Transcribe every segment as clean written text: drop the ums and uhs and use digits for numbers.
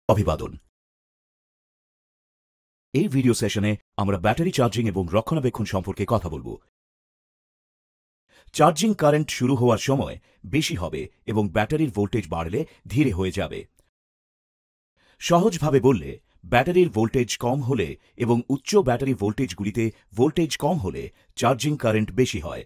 অভিবাদন। এই ভিডিও সেশনে আমরা ব্যাটারি চার্জিং এবং রক্ষণাবেক্ষণ সম্পর্কে কথা বলব। চার্জিং কারেন্ট শুরু হওয়ার সময় বেশি হবে এবং ব্যাটারির ভোল্টেজ বাড়লে ধীরে হয়ে যাবে। সহজভাবে বললে, ব্যাটারির ভোল্টেজ কম হলে এবং উচ্চ ব্যাটারি ভোল্টেজগুলিতে ভোল্টেজ কম হলে চার্জিং কারেন্ট বেশি হয়।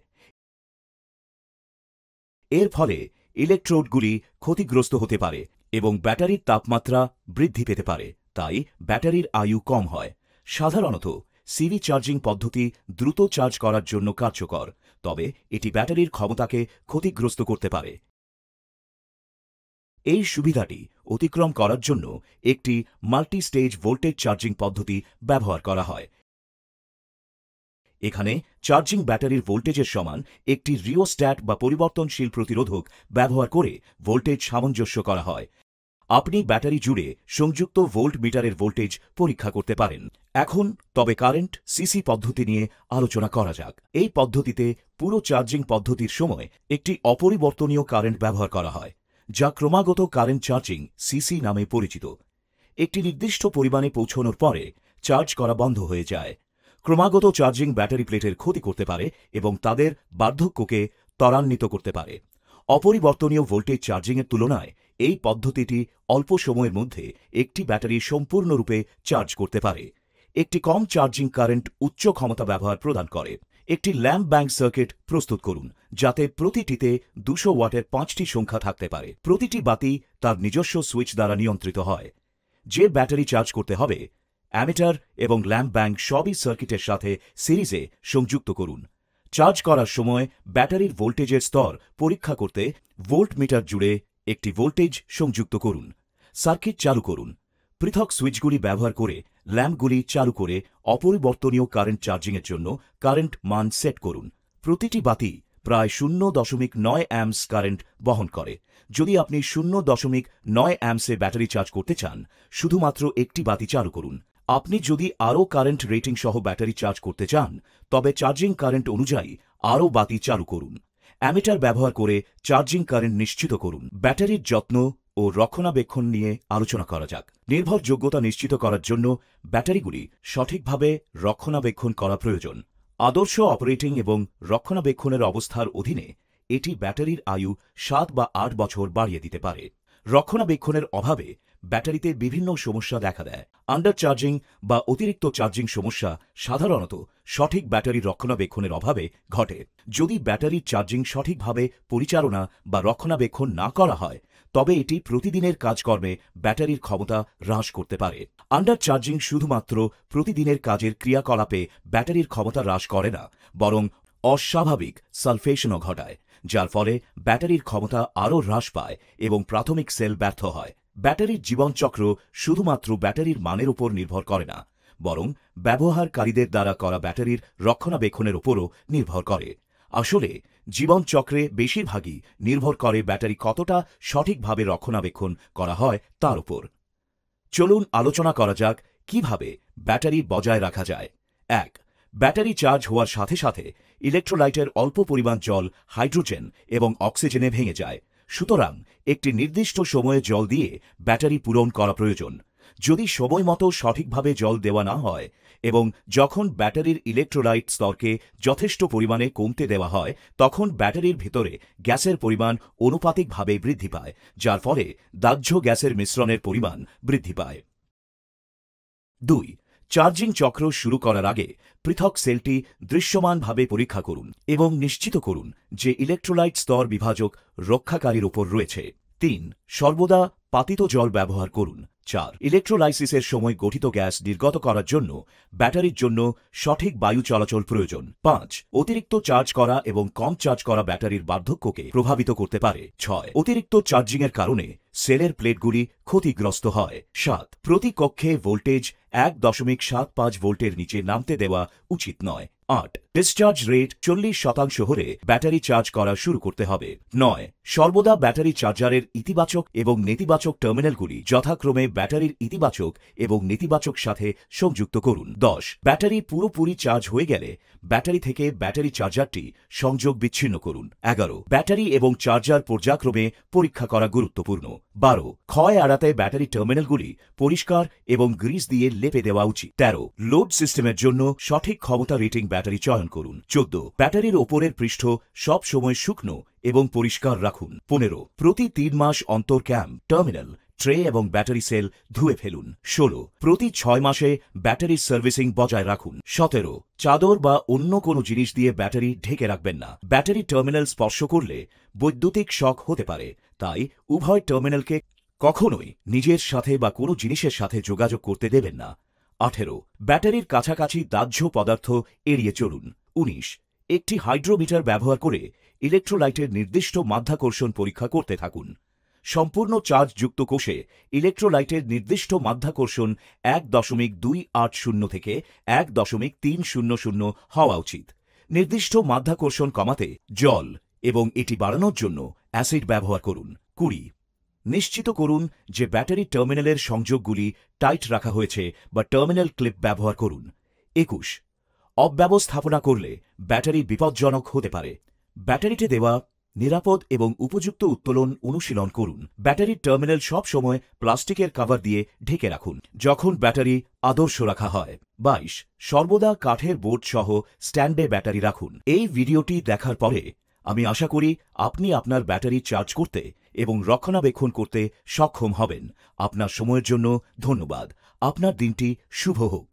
এর ফলে ইলেকট্রোডগুলি ক্ষতিগ্রস্ত হতে পারে এবং ব্যাটারির তাপমাত্রা বৃদ্ধি পেতে পারে, তাই ব্যাটারির আয়ু কম হয়। সাধারণত সিভি চার্জিং পদ্ধতি দ্রুত চার্জ করার জন্য কার্যকর, তবে এটি ব্যাটারির ক্ষমতাকে ক্ষতিগ্রস্ত করতে পারে। এই সুবিধাটি অতিক্রম করার জন্য একটি মাল্টি স্টেজ ভোল্টেজ চার্জিং পদ্ধতি ব্যবহার করা হয়। এখানে চার্জিং ব্যাটারির ভোল্টেজের সমান একটি রিওস্ট্যাট বা পরিবর্তনশীল প্রতিরোধক ব্যবহার করে ভোল্টেজ সামঞ্জস্য করা হয়। আপনি ব্যাটারি জুড়ে সংযুক্ত ভোল্ট মিটারের ভোল্টেজ পরীক্ষা করতে পারেন। এখন তবে কারেন্ট সিসি পদ্ধতি নিয়ে আলোচনা করা যাক। এই পদ্ধতিতে পুরো চার্জিং পদ্ধতির সময় একটি অপরিবর্তনীয় কারেন্ট ব্যবহার করা হয়, যা ক্রমাগত কারেন্ট চার্জিং সিসি নামে পরিচিত। একটি নির্দিষ্ট পরিমাণে পৌঁছানোর পরে চার্জ করা বন্ধ হয়ে যায়। ক্রমাগত চার্জিং ব্যাটারি প্লেটের ক্ষতি করতে পারে এবং তাদের বার্ধক্যকে ত্বরান্বিত করতে পারে। অপরিবর্তনীয় ভোল্টেজ চার্জিংয়ের তুলনায় এই পদ্ধতিটি অল্প সময়ের মধ্যে একটি ব্যাটারি সম্পূর্ণরূপে চার্জ করতে পারে। একটি কম চার্জিং কারেন্ট উচ্চ ক্ষমতা ব্যবহার প্রদান করে। একটি ল্যাম্প ব্যাংক সার্কিট প্রস্তুত করুন, যাতে প্রতিটিতে 200 ওয়াটের 5টি সংখ্যা থাকতে পারে। প্রতিটি বাতি তার নিজস্ব সুইচ দ্বারা নিয়ন্ত্রিত হয়। যে ব্যাটারি চার্জ করতে হবে, অ্যামিটার এবং ল্যাম্প ব্যাংক সবই সার্কিটের সাথে সিরিজে সংযুক্ত করুন। চার্জ করার সময় ব্যাটারির ভোল্টেজের স্তর পরীক্ষা করতে ভোল্ট মিটার জুড়ে একটি ভোল্টেজ সংযুক্ত করুন। সার্কিট চালু করুন। পৃথক সুইচগুলি ব্যবহার করে ল্যাম্পগুলি চালু করে অপরিবর্তনীয় কারেন্ট চার্জিংয়ের জন্য কারেন্ট মান সেট করুন। প্রতিটি বাতি প্রায় 0.9 অ্যাম্পস কারেন্ট বহন করে। যদি আপনি 0.9 অ্যাম্পসে ব্যাটারি চার্জ করতে চান, শুধুমাত্র একটি বাতি চালু করুন। আপনি যদি আরও কারেন্ট রেটিং সহ ব্যাটারি চার্জ করতে চান, তবে চার্জিং কারেন্ট অনুযায়ী আরও বাতি চালু করুন। অ্যামিটার ব্যবহার করে চার্জিং কারেন্ট নিশ্চিত করুন। ব্যাটারির যত্ন ও রক্ষণাবেক্ষণ নিয়ে আলোচনা করা যাক। নির্ভরযোগ্যতা নিশ্চিত করার জন্য ব্যাটারিগুলি সঠিকভাবে রক্ষণাবেক্ষণ করা প্রয়োজন। আদর্শ অপারেটিং এবং রক্ষণাবেক্ষণের অবস্থার অধীনে এটি ব্যাটারির আয়ু 7 বা 8 বছর বাড়িয়ে দিতে পারে। রক্ষণাবেক্ষণের অভাবে ব্যাটারিতে বিভিন্ন সমস্যা দেখা দেয়। আন্ডার চার্জিং বা অতিরিক্ত চার্জিং সমস্যা সাধারণত সঠিক ব্যাটারি রক্ষণাবেক্ষণের অভাবে ঘটে। যদি ব্যাটারির চার্জিং সঠিকভাবে পরিচালনা বা রক্ষণাবেক্ষণ না করা হয়, তবে এটি প্রতিদিনের কাজকর্মে ব্যাটারির ক্ষমতা হ্রাস করতে পারে। আন্ডার চার্জিং শুধুমাত্র প্রতিদিনের কাজের ক্রিয়াকলাপে ব্যাটারির ক্ষমতা হ্রাস করে না, বরং অস্বাভাবিক সালফেশনও ঘটায়, যার ফলে ব্যাটারির ক্ষমতা আরও হ্রাস পায় এবং প্রাথমিক সেল ব্যর্থ হয়। ব্যাটারির জীবনচক্র শুধুমাত্র ব্যাটারির মানের উপর নির্ভর করে না, বরং ব্যবহারকারীদের দ্বারা করা ব্যাটারির রক্ষণাবেক্ষণের উপরও নির্ভর করে। আসলে জীবনচক্রে বেশিরভাগই নির্ভর করে ব্যাটারি কতটা সঠিকভাবে রক্ষণাবেক্ষণ করা হয় তার উপর। চলুন আলোচনা করা যাক কিভাবে ব্যাটারি বজায় রাখা যায়। 1. ব্যাটারি চার্জ হওয়ার সাথে সাথে ইলেকট্রোলাইটের অল্প পরিমাণ জল হাইড্রোজেন এবং অক্সিজেনে ভেঙে যায়। সুতরাং একটি নির্দিষ্ট সময়ে জল দিয়ে ব্যাটারি পূরণ করা প্রয়োজন। যদি সময়মতো সঠিকভাবে জল দেওয়া না হয় এবং যখন ব্যাটারির ইলেকট্রোলাইট স্তরকে যথেষ্ট পরিমাণে কমতে দেওয়া হয়, তখন ব্যাটারির ভিতরে গ্যাসের পরিমাণ অনুপাতিকভাবে বৃদ্ধি পায়, যার ফলে দাহ্য গ্যাসের মিশ্রণের পরিমাণ বৃদ্ধি পায়। 2. চার্জিং চক্র শুরু করার আগে পৃথক সেলটি দৃশ্যমানভাবে পরীক্ষা করুন এবং নিশ্চিত করুন যে ইলেকট্রোলাইট স্তর বিভাজক রক্ষাকারীর উপর রয়েছে। 3. সর্বদা পাতিত জল ব্যবহার করুন। 4. ইলেকট্রোলাইসিসের সময় গঠিত গ্যাস নির্গত করার জন্য ব্যাটারির জন্য সঠিক বায়ু চলাচল প্রয়োজন। 5. অতিরিক্ত চার্জ করা এবং কম চার্জ করা ব্যাটারির বার্ধক্যকে প্রভাবিত করতে পারে। 6. অতিরিক্ত চার্জিংয়ের কারণে সেলের প্লেটগুলি ক্ষতিগ্রস্ত হয়। 7. প্রতি কক্ষে ভোল্টেজ 1.75 ভোল্টের নিচে নামতে দেওয়া উচিত নয়। 8. ডিসচার্জ রেট 40% হলে ব্যাটারি চার্জ করা শুরু করতে হবে। 9. সর্বদা ব্যাটারি চার্জারের ইতিবাচক এবং নেতিবাচক টার্মিনালগুলি যথাক্রমে ব্যাটারির ইতিবাচক এবং নেতিবাচক সাথে সংযুক্ত করুন। 10. ব্যাটারি পুরোপুরি চার্জ হয়ে গেলে ব্যাটারি থেকে ব্যাটারি চার্জারটি সংযোগ বিচ্ছিন্ন করুন। 11. ব্যাটারি এবং চার্জার পর্যায়ক্রমে পরীক্ষা করা গুরুত্বপূর্ণ। 12. ক্ষয় এড়াতে ব্যাটারি টার্মিনালগুলি পরিষ্কার এবং গ্রিস দিয়ে লেপে দেওয়া উচিত। 13. লোড সিস্টেমের জন্য সঠিক ক্ষমতা রেটিং ব্যাটারি চয়ন করুন। 14. ব্যাটারির ওপরের পৃষ্ঠ সব সময় শুকনো এবং পরিষ্কার রাখুন। 15. প্রতি 3 মাস অন্তর ক্যাম, টার্মিনাল, ট্রে এবং ব্যাটারি সেল ধুয়ে ফেলুন। 16. প্রতি 6 মাসে ব্যাটারির সার্ভিসিং বজায় রাখুন। 17. চাদর বা অন্য কোনো জিনিস দিয়ে ব্যাটারি ঢেকে রাখবেন না। ব্যাটারি টার্মিনাল স্পর্শ করলে বৈদ্যুতিক শক হতে পারে, তাই উভয় টার্মিনালকে কখনোই নিজের সাথে বা কোনো জিনিসের সাথে যোগাযোগ করতে দেবেন না। 18. ব্যাটারির কাছাকাছি দাহ্য পদার্থ এড়িয়ে চলুন। 19. একটি হাইড্রোমিটার ব্যবহার করে ইলেকট্রোলাইটের নির্দিষ্ট মাধ্যাকর্ষণ পরীক্ষা করতে থাকুন। সম্পূর্ণ চার্জযুক্ত কোষে ইলেকট্রোলাইটের নির্দিষ্ট মাধ্যাকর্ষণ 1.280 থেকে 1.300 হওয়া উচিত। নির্দিষ্ট মাধ্যাকর্ষণ কমাতে জল এবং এটি বাড়ানোর জন্য অ্যাসিড ব্যবহার করুন। 20. নিশ্চিত করুন যে ব্যাটারি টার্মিনালের সংযোগগুলি টাইট রাখা হয়েছে বা টার্মিনাল ক্লিপ ব্যবহার করুন। 21. অব্যবস্থাপনা করলে ব্যাটারি বিপজ্জনক হতে পারে। ব্যাটারিতে দেওয়া নিরাপদ এবং উপযুক্ত উত্তোলন অনুশীলন করুন। ব্যাটারির টার্মিনাল সব সময় প্লাস্টিকের কভার দিয়ে ঢেকে রাখুন যখন ব্যাটারি আদর্শ রাখা হয়। 22. সর্বদা কাঠের বোর্ড সহ স্ট্যান্ডে ব্যাটারি রাখুন। এই ভিডিওটি দেখার পরে আমি আশা করি আপনি আপনার ব্যাটারি চার্জ করতে এবং রক্ষণাবেক্ষণ করতে সক্ষম হবেন। আপনার সময়ের জন্য ধন্যবাদ। আপনার দিনটি শুভ হোক।